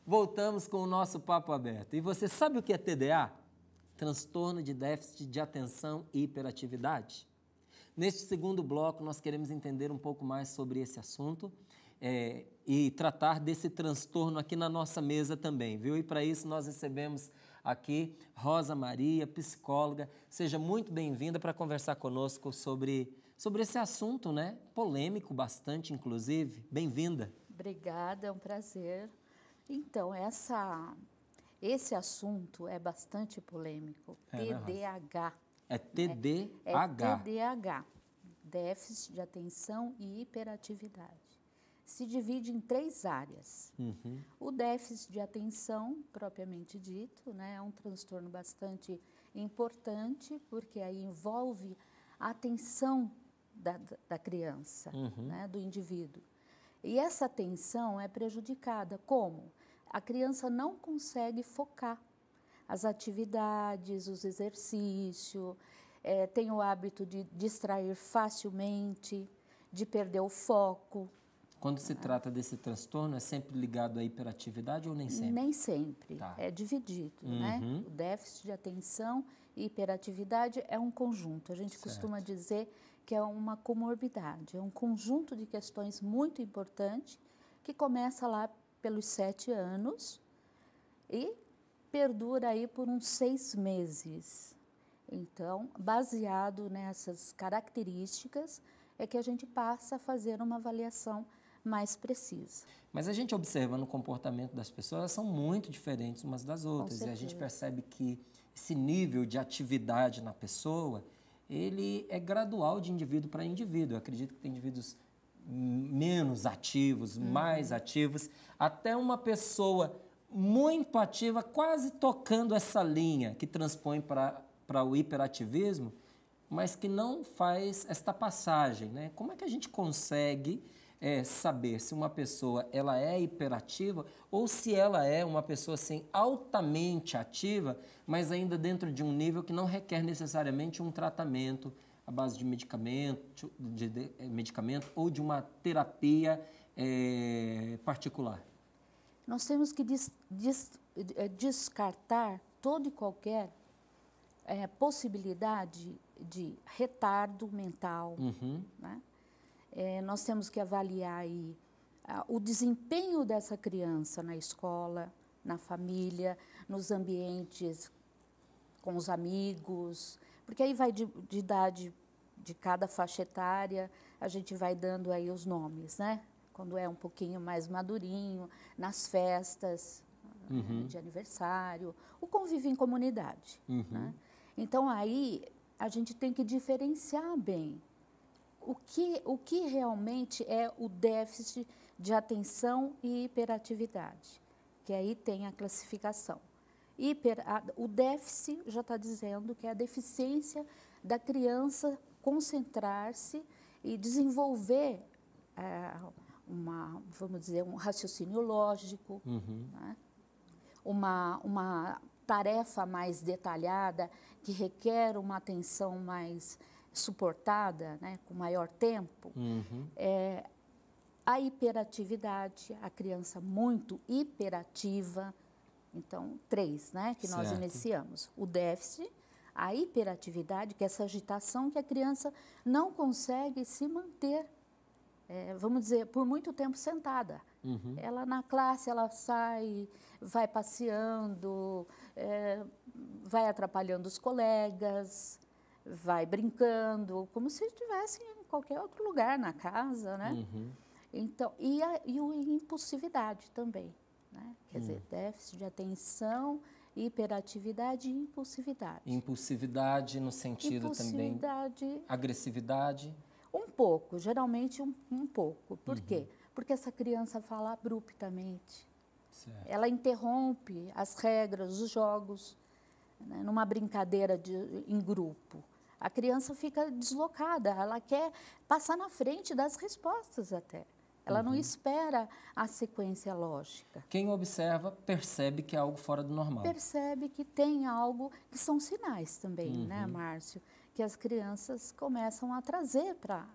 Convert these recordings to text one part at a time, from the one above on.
Voltamos com o nosso papo aberto. E você sabe o que é TDA? Transtorno de déficit de atenção e hiperatividade. Neste segundo bloco, nós queremos entender um pouco mais sobre esse assunto e tratar desse transtorno aqui na nossa mesa também, viu? E para isso nós recebemos aqui Rosa Maria, psicóloga. Seja muito bem-vinda para conversar conosco sobre esse assunto, né? Polêmico bastante, inclusive. Bem-vinda. Obrigada, é um prazer. Então, esse assunto é bastante polêmico. TDAH. É TDAH. É TDAH, déficit de atenção e hiperatividade. Se divide em 3 áreas. O déficit de atenção, propriamente dito, né, é um transtorno bastante importante, porque aí envolve a atenção da criança, né, do indivíduo. E essa atenção é prejudicada. Como? A criança não consegue focar as atividades, os exercícios, tem o hábito de distrair facilmente, de perder o foco. Quando se trata desse transtorno, é sempre ligado à hiperatividade ou nem sempre? Nem sempre, Tá. É dividido, né? O déficit de atenção e hiperatividade é um conjunto. A gente costuma dizer que é uma comorbidade, é um conjunto de questões muito importante que começa lá pelos 7 anos e perdura aí por uns 6 meses. Então, baseado nessas características, é que a gente passa a fazer uma avaliação mais precisa. Mas a gente observa no comportamento das pessoas, elas são muito diferentes umas das outras. E a gente percebe que esse nível de atividade na pessoa, ele é gradual de indivíduo para indivíduo. Eu acredito que tem indivíduos menos ativos, mais ativos, até uma pessoa muito ativa, quase tocando essa linha que transpõe para o hiperativismo, mas que não faz esta passagem, né? Como é que a gente consegue saber se uma pessoa ela é hiperativa ou se ela é uma pessoa assim, altamente ativa, mas ainda dentro de um nível que não requer necessariamente um tratamento à base de medicamento, medicamento ou de uma terapia particular? Nós temos que descartar toda e qualquer possibilidade de retardo mental, né? Nós temos que avaliar aí o desempenho dessa criança na escola, na família, nos ambientes com os amigos, porque aí vai de idade de cada faixa etária, a gente vai dando aí os nomes, né? Quando é um pouquinho mais madurinho, nas festas de aniversário, o convívio em comunidade, né? Então aí a gente tem que diferenciar bem o que realmente é o déficit de atenção e hiperatividade, que aí tem a classificação. O déficit já está dizendo que é a deficiência da criança concentrar-se e desenvolver vamos dizer, um raciocínio lógico, né? Uma tarefa mais detalhada que requer uma atenção mais suportada, né, com maior tempo. A hiperatividade, a criança muito hiperativa. Então, 3, né, que nós iniciamos. O déficit, a hiperatividade, que é essa agitação que a criança não consegue se manter, vamos dizer, por muito tempo sentada. Ela na classe, ela sai, vai passeando, vai atrapalhando os colegas, vai brincando, como se estivesse em qualquer outro lugar, na casa, né? Então, e a impulsividade também, né? Quer dizer, déficit de atenção, hiperatividade e impulsividade. Impulsividade no sentido também... Agressividade? Um pouco, geralmente um pouco. Por quê? Porque essa criança fala abruptamente. Ela interrompe as regras, os jogos, né, numa brincadeira em grupo. A criança fica deslocada, ela quer passar na frente das respostas até. Ela não espera a sequência lógica. Quem observa percebe que é algo fora do normal. Percebe que tem algo, que são sinais também, né, Márcio? Que as crianças começam a trazer para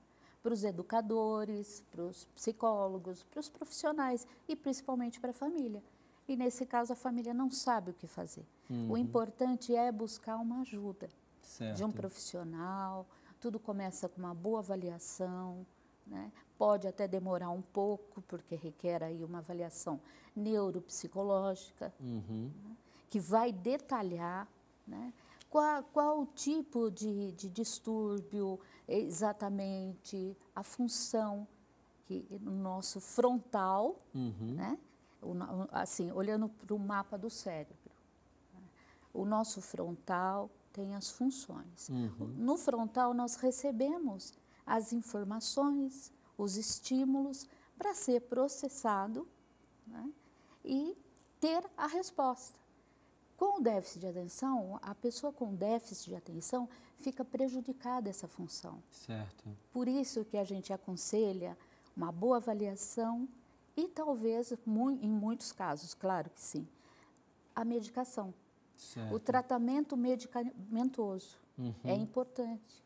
os educadores, para os psicólogos, para os profissionais e principalmente para a família. e nesse caso a família não sabe o que fazer. O importante é buscar uma ajuda de um profissional. Tudo começa com uma boa avaliação, né? Pode até demorar um pouco, porque requer aí uma avaliação neuropsicológica, né? Que vai detalhar, né? Qual o tipo de distúrbio, exatamente a função que no nosso frontal, né? Assim, olhando para o mapa do cérebro, né? O nosso frontal tem as funções. No frontal nós recebemos as informações, os estímulos para ser processado, né? E ter a resposta. Com o déficit de atenção, a pessoa com déficit de atenção fica prejudicada essa função. Certo. Por isso que a gente aconselha uma boa avaliação e talvez, em muitos casos, claro que sim, a medicação. Certo. O tratamento medicamentoso é importante.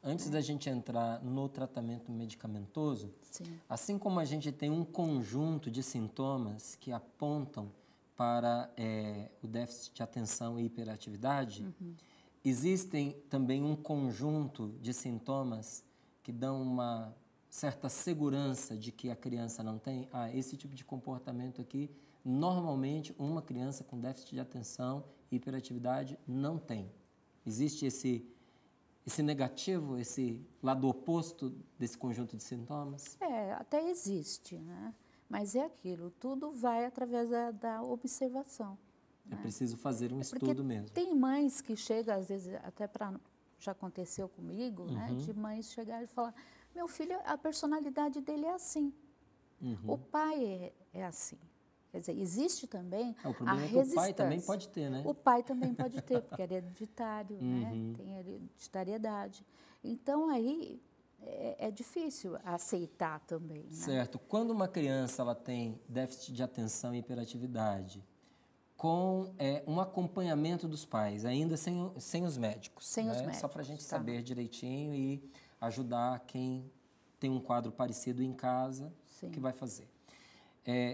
Antes da gente entrar no tratamento medicamentoso, Sim. assim como a gente tem um conjunto de sintomas que apontam para o déficit de atenção e hiperatividade, existem também um conjunto de sintomas que dão uma certa segurança de que a criança não tem. Esse tipo de comportamento aqui, normalmente uma criança com déficit de atenção e hiperatividade não tem. Existe esse negativo, esse lado oposto desse conjunto de sintomas? Até existe, né? Mas é aquilo, tudo vai através da observação. É preciso fazer um estudo mesmo. Tem mães que chegam, às vezes, já aconteceu comigo, né? De mães chegarem e falar, meu filho, a personalidade dele é assim. O pai é assim. Quer dizer, existe também o problema é que o pai também pode ter, né? O pai também pode ter, porque é hereditário, né? Tem hereditariedade. Então, aí é difícil aceitar também, né? Certo. Quando uma criança ela tem déficit de atenção e hiperatividade, com um acompanhamento dos pais, ainda sem os médicos. Sem os médicos. Só para a gente saber direitinho e ajudar quem tem um quadro parecido em casa, o que vai fazer.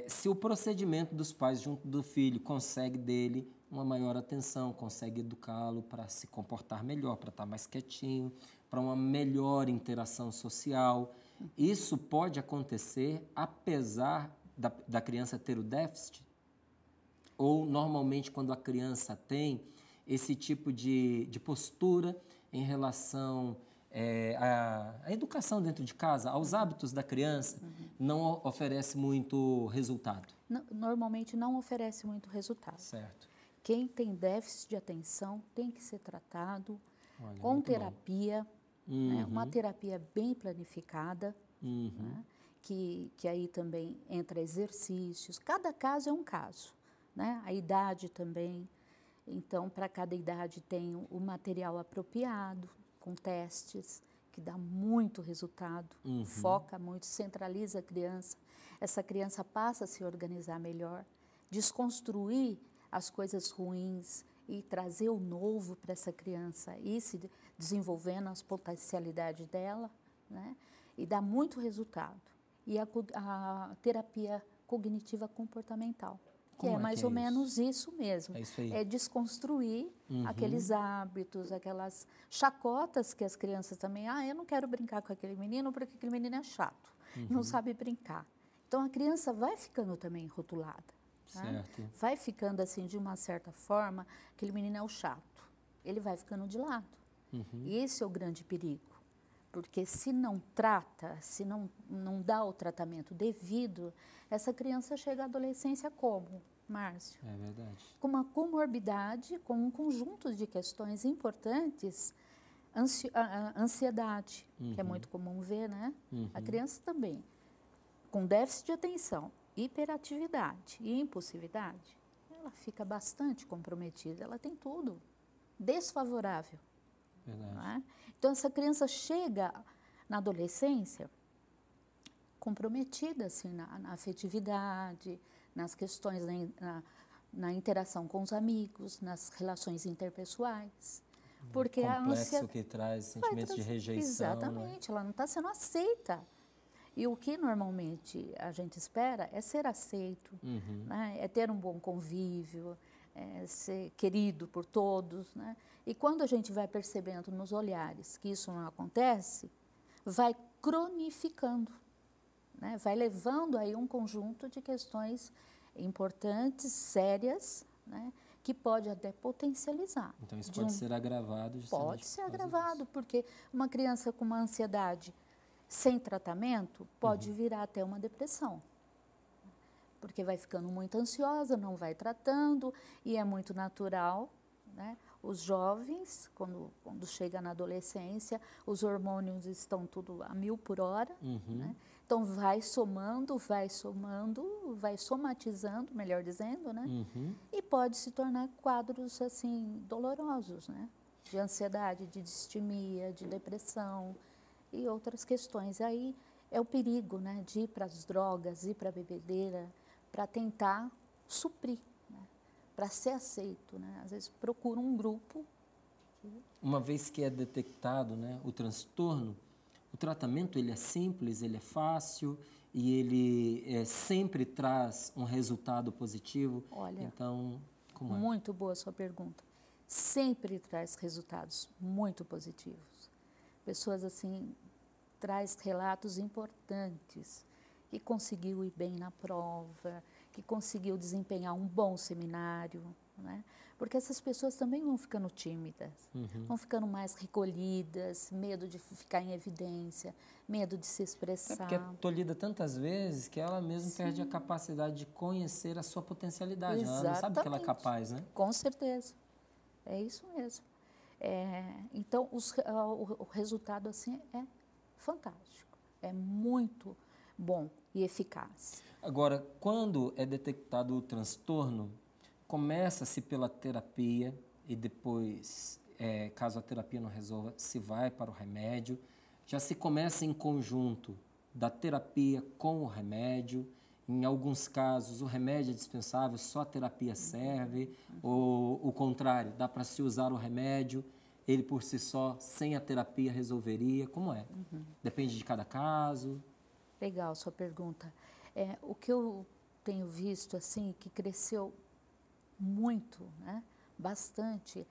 Se o procedimento dos pais junto do filho consegue dele uma maior atenção, consegue educá-lo para se comportar melhor, para estar mais quietinho, para uma melhor interação social, isso pode acontecer apesar da criança ter o déficit? Ou normalmente quando a criança tem esse tipo de postura em relação à educação dentro de casa, aos hábitos da criança, não oferece muito resultado? Normalmente não oferece muito resultado. Certo. Quem tem déficit de atenção tem que ser tratado com terapia, né? Uma terapia bem planificada, né? Que aí também entra exercícios. Cada caso é um caso, né? A idade também. Então, para cada idade tem o material apropriado, com testes, que dá muito resultado, foca muito, centraliza a criança. Essa criança passa a se organizar melhor, desconstruir as coisas ruins e trazer o novo para essa criança e se desenvolvendo as potencialidades dela, né? E dá muito resultado. E a terapia cognitiva comportamental, que é mais ou menos isso mesmo. É isso aí. É desconstruir aqueles hábitos, aquelas chacotas que as crianças também... eu não quero brincar com aquele menino porque aquele menino é chato, não sabe brincar. Então, a criança vai ficando também rotulada. Certo. Vai ficando assim, de uma certa forma, aquele menino é o chato. Ele vai ficando de lado. E esse é o grande perigo. Porque se não trata, se não dá o tratamento devido, essa criança chega à adolescência como, Márcio? É verdade. Com uma comorbidade, com um conjunto de questões importantes, ansiedade, que é muito comum ver, né? A criança também, com déficit de atenção, hiperatividade e impulsividade, ela fica bastante comprometida, ela tem tudo desfavorável. Verdade. Não é? Então, essa criança chega na adolescência comprometida assim, na afetividade, nas questões na interação com os amigos, nas relações interpessoais. Porque complexo que traz sentimentos de rejeição. Exatamente, ela não está sendo aceita. E o que normalmente a gente espera é ser aceito, né? É ter um bom convívio, é ser querido por todos, né? E quando a gente vai percebendo nos olhares que isso não acontece, vai cronificando, né? Vai levando aí um conjunto de questões importantes, sérias, né? Que pode até potencializar. Então, isso pode ser agravado justamente. Pode ser agravado, porque uma criança com uma ansiedade sem tratamento pode virar até uma depressão. Porque vai ficando muito ansiosa, não vai tratando, e é muito natural, né? Os jovens, quando chega na adolescência, os hormônios estão tudo a 1000 por hora, né? Então vai somando, vai somatizando, melhor dizendo, né? E pode se tornar quadros assim dolorosos, né? De ansiedade, de distimia, de depressão e outras questões. Aí é o perigo, né? De ir para as drogas, ir para a bebedeira, para tentar suprir, né? Para ser aceito, né? Às vezes procura um grupo. Uma vez que é detectado, né, o transtorno, o tratamento ele é simples, ele é fácil e ele sempre traz um resultado positivo. Olha, então, como é? Muito boa a sua pergunta. Sempre traz resultados muito positivos. Pessoas assim, traz relatos importantes, que conseguiu ir bem na prova, que conseguiu desempenhar um bom seminário, né? Porque essas pessoas também vão ficando tímidas, vão ficando mais recolhidas, medo de ficar em evidência, medo de se expressar. É porque é tolhida tantas vezes que ela mesma perde a capacidade de conhecer a sua potencialidade. Exatamente. Ela não sabe o que ela é capaz, né? Com certeza. É isso mesmo. Então, o resultado assim é fantástico, é muito bom e eficaz. Agora, quando é detectado o transtorno, começa-se pela terapia e depois, caso a terapia não resolva, se vai para o remédio. Já se começa em conjunto da terapia com o remédio. Em alguns casos, o remédio é dispensável, só a terapia serve. Ou o contrário, dá para se usar o remédio, ele por si só, sem a terapia, resolveria. Como é? Depende de cada caso. Legal sua pergunta. O que eu tenho visto, assim, que cresceu muito, né? Bastante,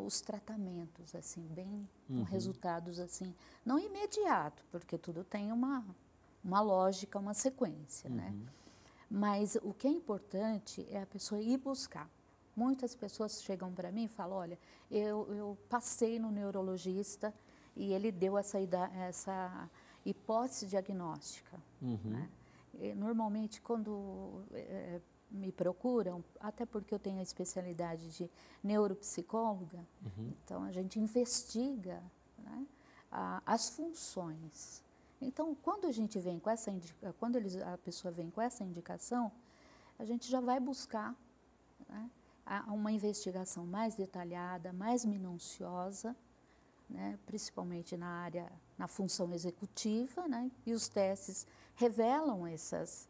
os tratamentos, assim, bem com resultados, assim, não imediato, porque tudo tem uma lógica, uma sequência, né? Mas o que é importante é a pessoa ir buscar. Muitas pessoas chegam para mim e falam, olha, eu passei no neurologista e ele deu essa hipótese diagnóstica, né? E, normalmente, quando me procuram, até porque eu tenho a especialidade de neuropsicóloga, então a gente investiga, né, as funções. Então, quando a gente vem com a pessoa vem com essa indicação, a gente já vai buscar, né, uma investigação mais detalhada, mais minuciosa, né, principalmente na função executiva, né, e os testes revelam esses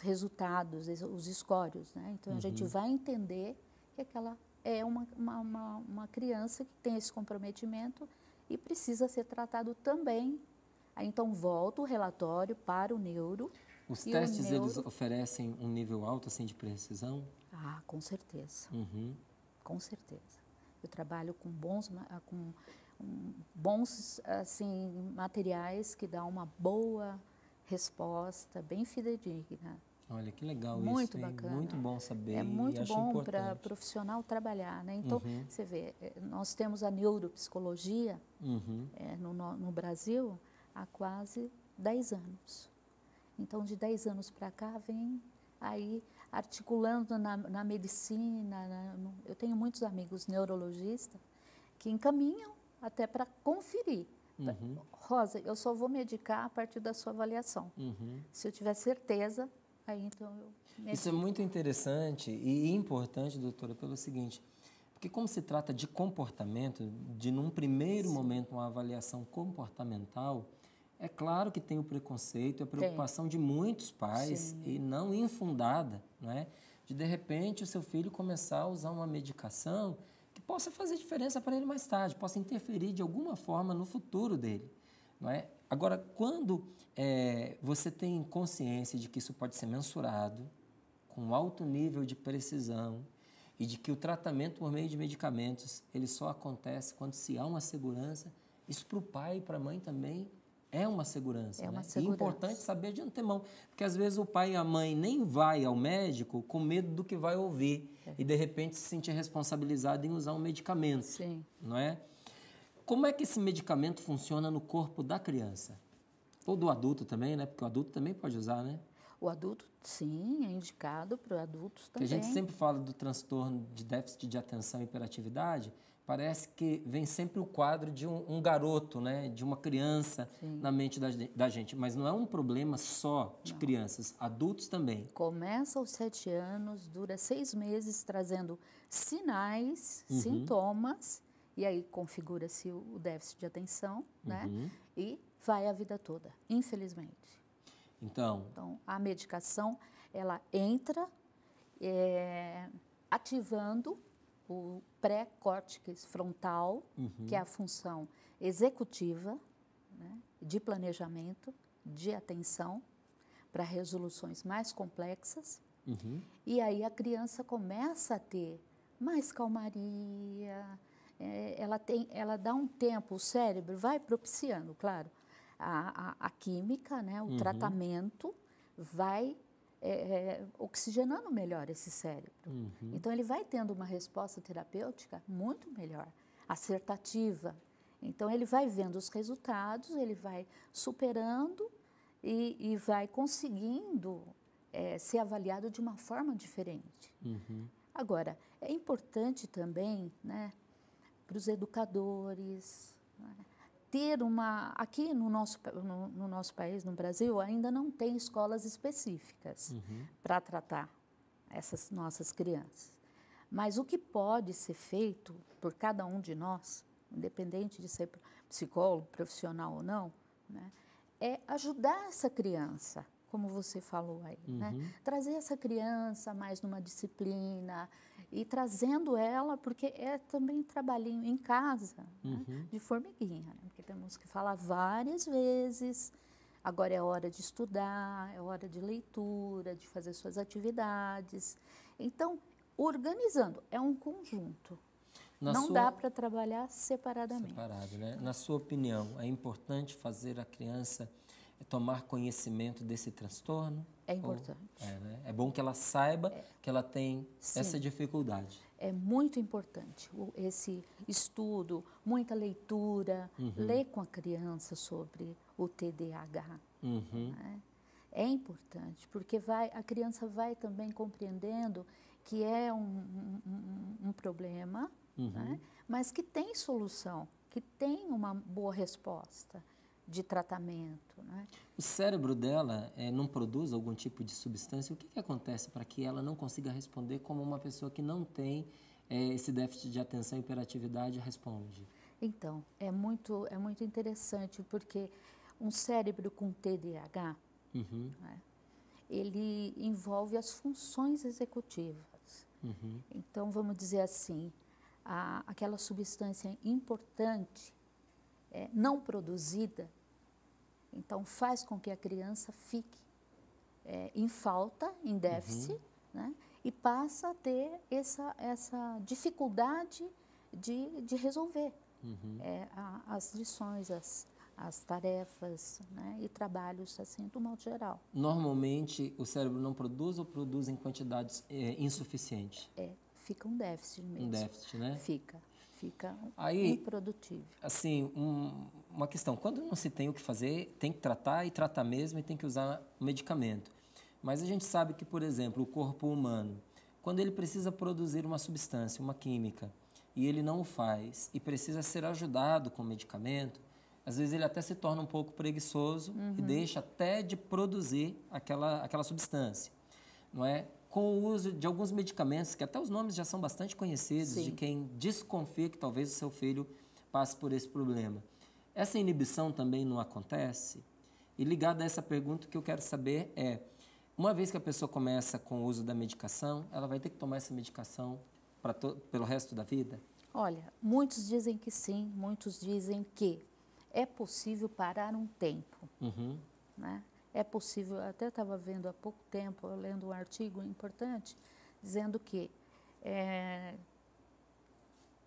resultados, os scores, né? Então a gente vai entender que aquela é uma criança que tem esse comprometimento e precisa ser tratado também. Aí, então volta o relatório para o neuro. Os testes, eles oferecem um nível alto assim de precisão? Ah, com certeza. Com certeza. Eu trabalho com bons assim, materiais que dão uma boa resposta, bem fidedigna. Olha, que legal muito isso, bacana. Muito bom saber. É muito bom para importante. profissional trabalhar, né? Então, você vê, nós temos a neuropsicologia no Brasil há quase 10 anos. Então, de 10 anos para cá, vem aí articulando na medicina. Eu tenho muitos amigos neurologistas que encaminham até para conferir. Rosa, eu só vou medicar a partir da sua avaliação. Se eu tiver certeza, aí então eu medico. Isso é muito interessante e importante, doutora, pelo seguinte, porque como se trata de comportamento, de num primeiro momento uma avaliação comportamental, é claro que tem o preconceito, a preocupação de muitos pais e não infundada, não é? De repente o seu filho começar a usar uma medicação que possa fazer diferença para ele mais tarde, possa interferir de alguma forma no futuro dele, não é? Agora, quando você tem consciência de que isso pode ser mensurado com alto nível de precisão e de que o tratamento por meio de medicamentos ele só acontece quando se há uma segurança, isso para o pai e para a mãe também é uma segurança. É uma né? segurança. E é importante saber de antemão, porque às vezes o pai e a mãe nem vai ao médico com medo do que vai ouvir e de repente se sentir responsabilizado em usar um medicamento. Sim. Não é? Como é que esse medicamento funciona no corpo da criança? Ou do adulto também, né? Porque o adulto também pode usar, né? O adulto, sim, é indicado para adultos também. Porque a gente sempre fala do transtorno de déficit de atenção e hiperatividade, parece que vem sempre o quadro de um garoto, né? De uma criança na mente da gente. Mas não é um problema só de crianças, adultos também. Começa aos 7 anos, dura 6 meses, trazendo sinais, sintomas, e aí configura-se o déficit de atenção, né? E vai a vida toda, infelizmente. Então, a medicação, ela entra ativando o pré-córtex frontal, que é a função executiva, né, de planejamento, de atenção, para resoluções mais complexas. E aí a criança começa a ter mais calmaria, ela dá um tempo, o cérebro vai propiciando, claro, a química, né, o tratamento vai oxigenando melhor esse cérebro. Então, ele vai tendo uma resposta terapêutica muito melhor, assertativa. Então, ele vai vendo os resultados, ele vai superando e vai conseguindo ser avaliado de uma forma diferente. Agora, é importante também, né, para os educadores, né, ter aqui no nosso país, no Brasil, ainda não tem escolas específicas para tratar essas nossas crianças. Mas o que pode ser feito por cada um de nós, independente de ser psicólogo, profissional ou não, né, é ajudar essa criança, como você falou aí, né? Trazer essa criança mais numa disciplina e trazendo ela, porque é também trabalhinho em casa, né? De formiguinha, né? Porque temos que falar várias vezes, agora é hora de estudar, é hora de leitura, de fazer suas atividades. Então, organizando, é um conjunto. Não dá para trabalhar separadamente. Separado, né? Na sua opinião, é importante fazer a criança tomar conhecimento desse transtorno? É importante. Né? É bom que ela saiba que ela tem essa dificuldade. É muito importante esse estudo, muita leitura, ler com a criança sobre o TDAH. Né? É importante, porque a criança vai também compreendendo que é um problema, né? Mas que tem solução, que tem uma boa resposta de tratamento. Né? O cérebro dela não produz algum tipo de substância? O que acontece para que ela não consiga responder como uma pessoa que não tem esse déficit de atenção e hiperatividade responde? Então, é muito interessante, porque um cérebro com TDAH, né, ele envolve as funções executivas. Então, vamos dizer assim, aquela substância importante não produzida, então faz com que a criança fique em falta, em déficit, né? E passa a ter essa dificuldade de resolver as lições, as tarefas, né? E trabalhos assim, do modo geral. Normalmente o cérebro não produz ou produz em quantidades insuficientes? Fica um déficit mesmo. Um déficit, né? Fica aí, improdutível. Assim, uma questão, quando não se tem o que fazer, tem que tratar e tratar mesmo e tem que usar o medicamento. Mas a gente sabe que, por exemplo, o corpo humano, quando ele precisa produzir uma substância, uma química, e ele não o faz e precisa ser ajudado com medicamento, às vezes ele até se torna um pouco preguiçoso e deixa até de produzir aquela substância, não é? Com o uso de alguns medicamentos, que até os nomes já são bastante conhecidos, de quem desconfia que talvez o seu filho passe por esse problema. Essa inibição também não acontece? E ligado a essa pergunta, o que eu quero saber é, uma vez que a pessoa começa com o uso da medicação, ela vai ter que tomar essa medicação pelo resto da vida? Olha, muitos dizem que sim, muitos dizem que é possível parar um tempo, né? É possível, eu até estava vendo há pouco tempo, lendo um artigo importante, dizendo que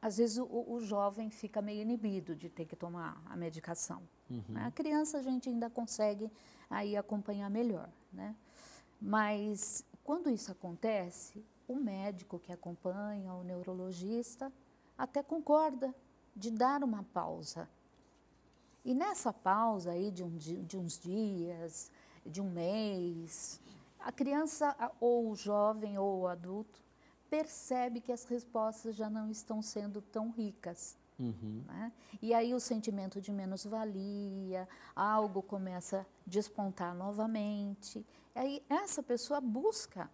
às vezes o jovem fica meio inibido de ter que tomar a medicação. Né? A criança a gente ainda consegue aí acompanhar melhor, né? Mas quando isso acontece, o médico que acompanha, o neurologista, até concorda de dar uma pausa. E nessa pausa aí de uns dias, de um mês, a criança ou o jovem ou o adulto percebe que as respostas já não estão sendo tão ricas. Né? E aí o sentimento de menos-valia, algo começa a despontar novamente. E aí essa pessoa busca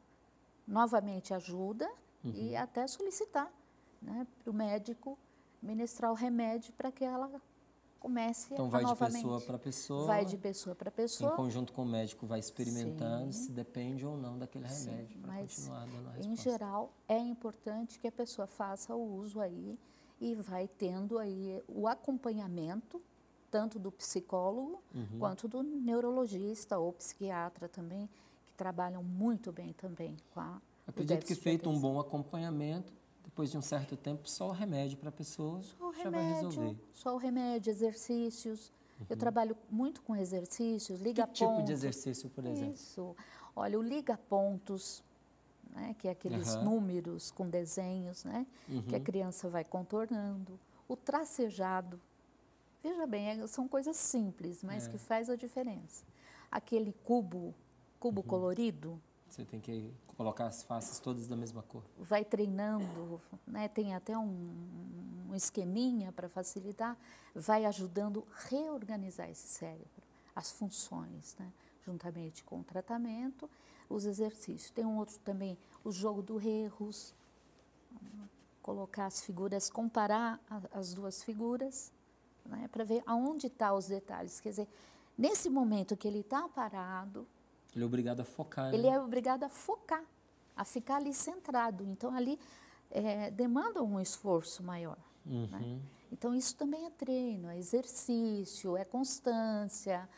novamente ajuda e até solicitar, né, para o médico ministrar o remédio para que ela comece então, a novamente. Então vai de pessoa para pessoa. Vai de pessoa para pessoa. Em conjunto com o médico vai experimentando se depende ou não daquele remédio para continuar dando a resposta. Em geral, é importante que a pessoa faça o uso aí e vai tendo aí o acompanhamento tanto do psicólogo quanto do neurologista ou psiquiatra também, que trabalham muito bem também com a Acredito que feito um bom acompanhamento, depois de um certo tempo, só o remédio para a pessoa já vai resolver. Só o remédio, exercícios. Eu trabalho muito com exercícios, liga-pontos. Que tipo de exercício, por exemplo? Isso. Olha, o liga-pontos, né, que é aqueles números com desenhos, né, que a criança vai contornando. O tracejado. Veja bem, são coisas simples, mas que faz a diferença. Aquele cubo colorido. Você tem que colocar as faces todas da mesma cor. Vai treinando, né? Tem até um esqueminha para facilitar, vai ajudando a reorganizar esse cérebro, as funções, né? Juntamente com o tratamento, os exercícios. Tem um outro também, o jogo do erros, colocar as figuras, comparar as duas figuras, né? Para ver aonde estão os detalhes. Quer dizer, nesse momento que ele está parado, ele é obrigado a focar. Ele é obrigado a focar, a ficar ali centrado. Então, ali demanda um esforço maior. Né? Então, isso também é treino, é exercício, é constância,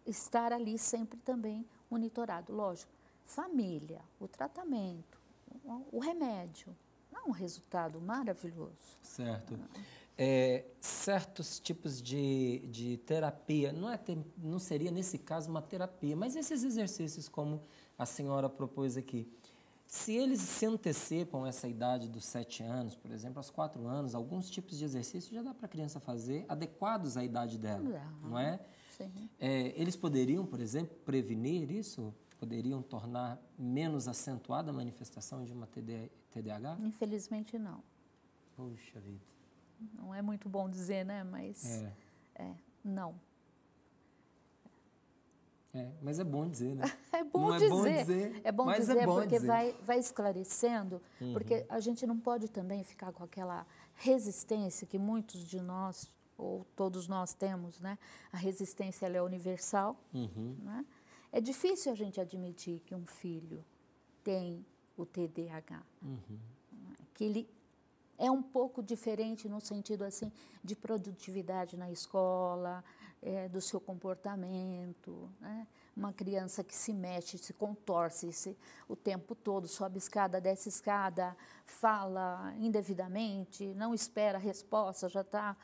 estar ali sempre também monitorado. Lógico, família, o tratamento, o remédio, dá um resultado maravilhoso. Certo. Certos tipos de terapia, não seria nesse caso uma terapia, mas esses exercícios como a senhora propôs aqui, se eles se antecipam essa idade dos 7 anos, por exemplo, aos 4 anos, alguns tipos de exercícios já dá para a criança fazer, adequados à idade dela, não é? Sim. Eles poderiam, por exemplo, prevenir isso? Poderiam tornar menos acentuada a manifestação de uma TDAH? Infelizmente, não. Puxa vida. Não é muito bom dizer, né? Mas não. Mas é bom dizer, né? É bom não dizer. É bom dizer, é bom mas dizer é bom porque dizer. Vai esclarecendo, porque a gente não pode também ficar com aquela resistência que muitos de nós, ou todos nós temos, né? A resistência ela é universal. Né? É difícil a gente admitir que um filho tem o TDAH. Que ele é um pouco diferente no sentido assim de produtividade na escola, do seu comportamento, né? Uma criança que se mexe, se contorce o tempo todo, sobe escada, desce escada, fala indevidamente, não espera a resposta, já está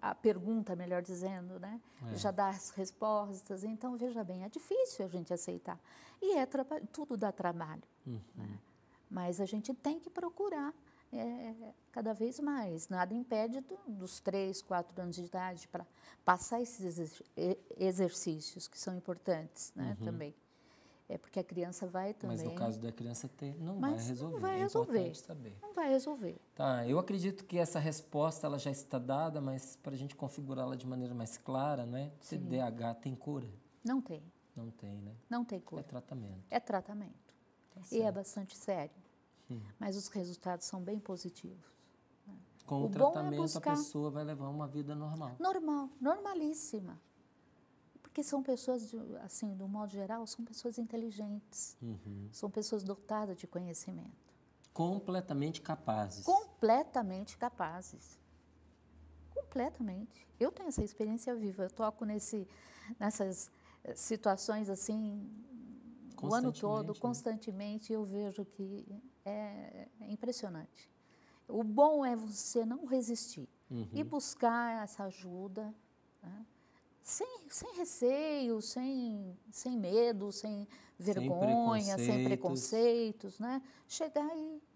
a pergunta, melhor dizendo, né? Já dá as respostas. Então, veja bem, é difícil a gente aceitar. E tudo dá trabalho. Né? Mas a gente tem que procurar cada vez mais. Nada impede dos 3, 4 anos de idade para passar esses exercícios que são importantes, né, também. Porque a criança vai também... Mas no caso da criança não vai resolver. Não vai resolver. É importante saber. Não vai resolver. Tá, eu acredito que essa resposta ela já está dada, mas para a gente configurá-la de maneira mais clara, né? TDAH tem cura? Não tem. Não tem, né? Não tem cura. É tratamento. É tratamento. Tá e é bastante sério. Mas os resultados são bem positivos. Com o tratamento, a pessoa vai levar uma vida normal. Normal, normalíssima. Porque são pessoas, assim, do modo geral, são pessoas inteligentes. São pessoas dotadas de conhecimento. Completamente capazes. Completamente capazes. Completamente. Eu tenho essa experiência viva. Eu toco nessas situações assim o ano todo, constantemente, eu vejo que é impressionante. O bom é você não resistir e buscar essa ajuda, né? Sem receio, sem medo, sem vergonha, sem preconceitos, né? Chegar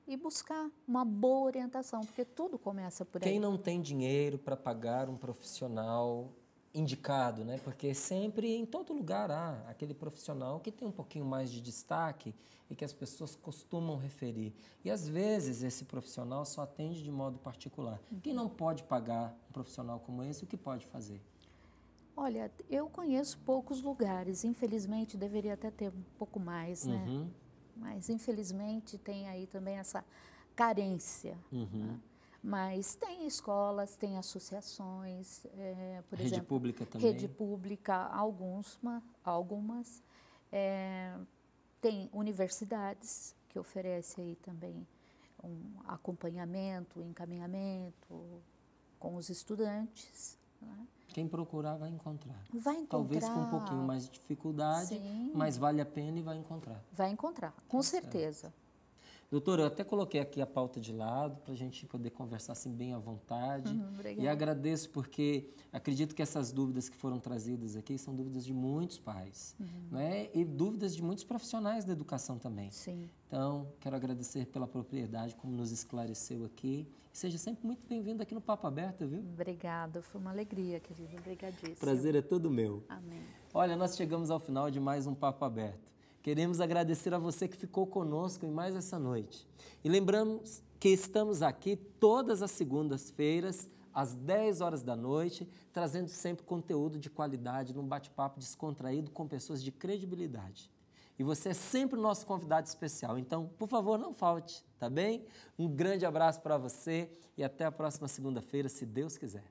e buscar uma boa orientação, porque tudo começa por aí. Quem não tem dinheiro para pagar um profissional indicado, né? Porque sempre, em todo lugar, há aquele profissional que tem um pouquinho mais de destaque e que as pessoas costumam referir. E, às vezes, esse profissional só atende de modo particular. Quem não pode pagar um profissional como esse, o que pode fazer? Olha, eu conheço poucos lugares. Infelizmente, deveria até ter um pouco mais, né? Mas, infelizmente, tem aí também essa carência, né? Mas tem escolas, tem associações, por exemplo... Rede pública também? Rede pública, algumas. Tem universidades que oferecem aí também um acompanhamento, encaminhamento com os estudantes, né? Quem procurar vai encontrar. Vai encontrar. Talvez com um pouquinho mais de dificuldade, sim, mas vale a pena e vai encontrar. Vai encontrar, com certeza. Doutora, eu até coloquei aqui a pauta de lado para a gente poder conversar assim bem à vontade. Obrigada. E agradeço porque acredito que essas dúvidas que foram trazidas aqui são dúvidas de muitos pais, né? E dúvidas de muitos profissionais da educação também. Sim. Então, quero agradecer pela propriedade, como nos esclareceu aqui. E seja sempre muito bem-vindo aqui no Papo Aberto, viu? Obrigada, foi uma alegria, querida. Obrigadíssima. Prazer é todo meu. Amém. Olha, nós chegamos ao final de mais um Papo Aberto. Queremos agradecer a você que ficou conosco em mais essa noite. E lembramos que estamos aqui todas as segundas-feiras, às 10 horas da noite, trazendo sempre conteúdo de qualidade, num bate-papo descontraído com pessoas de credibilidade. E você é sempre o nosso convidado especial, então, por favor, não falte, tá bem? Um grande abraço para você e até a próxima segunda-feira, se Deus quiser.